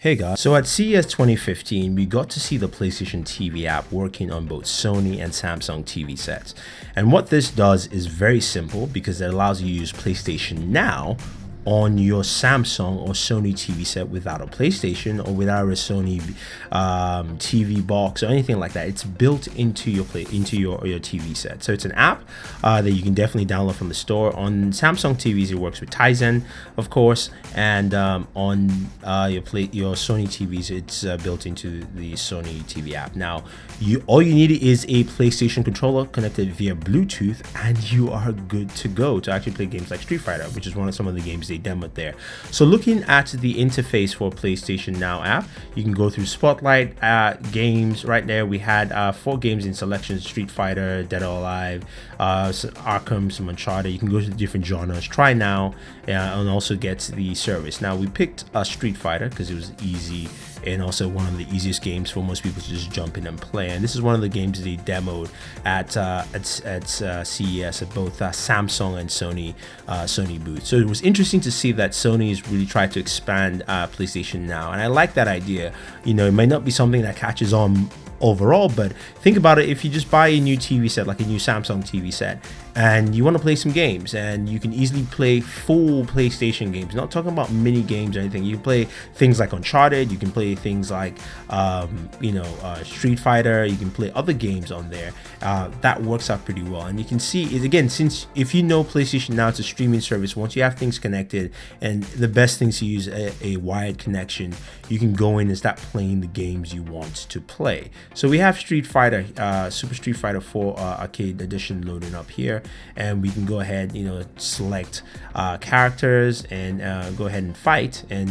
Hey guys, so at CES 2015, we got to see the PlayStation TV app working on both Sony and Samsung TV sets. And what this does is very simple because it allows you to use PlayStation Now on your Samsung or Sony TV set without a PlayStation or without a Sony TV box or anything like that. It's built into your TV set. So it's an app that you can definitely download from the store. On Samsung TVs, it works with Tizen, of course, and on your Sony TVs, it's built into the Sony TV app. Now, all you need is a PlayStation controller connected via Bluetooth, and you are good to go to actually play games like Street Fighter, which is some of the games they demoed there. So looking at the interface for PlayStation Now app, you can go through Spotlight games. Right there we had 4 games in selection: Street Fighter, Dead or Alive, Arkham, some Uncharted. You can go to the different genres, try Now, and also get the service. Now we picked Street Fighter because it was easy and also one of the easiest games for most people to just jump in and play. And this is one of the games they demoed at CES at both Samsung and Sony booths. So it was interesting to see that Sony has really tried to expand PlayStation Now, and I like that idea. You know, it might not be something that catches on overall, but think about it. If you just buy a new TV set, like a new Samsung TV set, and you want to play some games, and you can easily play full PlayStation games, not talking about mini games or anything. You can play things like Uncharted, you can play things like Street Fighter, you can play other games on there. That works out pretty well. And you can see is, again, since if you know PlayStation Now, it's a streaming service. Once you have things connected, and the best thing to use a wired connection, you can go in and start playing the games you want to play. So we have Street Fighter, Super Street Fighter 4 Arcade Edition loading up here, and we can go ahead, select characters and go ahead and fight. And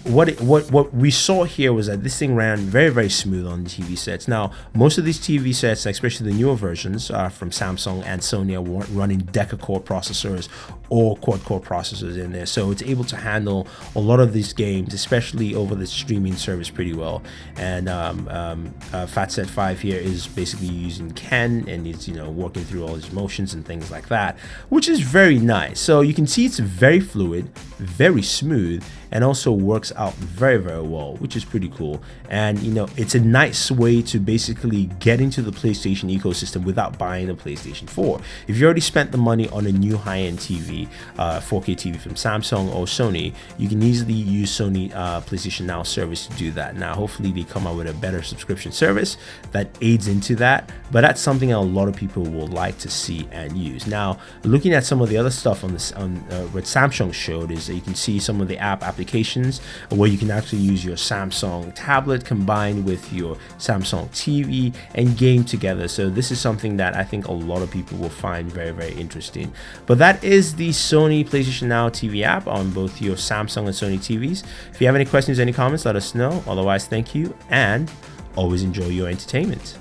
what we saw here was that this thing ran very, very smooth on the TV sets. Now, most of these TV sets, especially the newer versions from Samsung and Sony, are running deca-core processors or quad-core processors in there, so it's able to handle a lot of these games, especially over the streaming service, pretty well. And FATSET 5 here is basically using Ken, and it's working through all his motions and things like that, which is very nice. So you can see it's very fluid, very smooth, and also works out very, very well, which is pretty cool. And it's a nice way to basically get into the PlayStation ecosystem without buying a PlayStation 4. If you already spent the money on a new high-end TV, 4K TV from Samsung or Sony, you can easily use Sony PlayStation Now service to do that. Now, hopefully they come out with a better subscription service that aids into that, but that's something a lot of people will like to see and use. Now, looking at some of the other stuff on what Samsung showed is that you can see some of the applications where you can actually use your Samsung tablet combined with your Samsung TV and game together. So this is something that I think a lot of people will find very, very interesting. But that is the Sony PlayStation Now TV app on both your Samsung and Sony TVs. If you have any questions, any comments, let us know. Otherwise, thank you, and always enjoy your entertainment.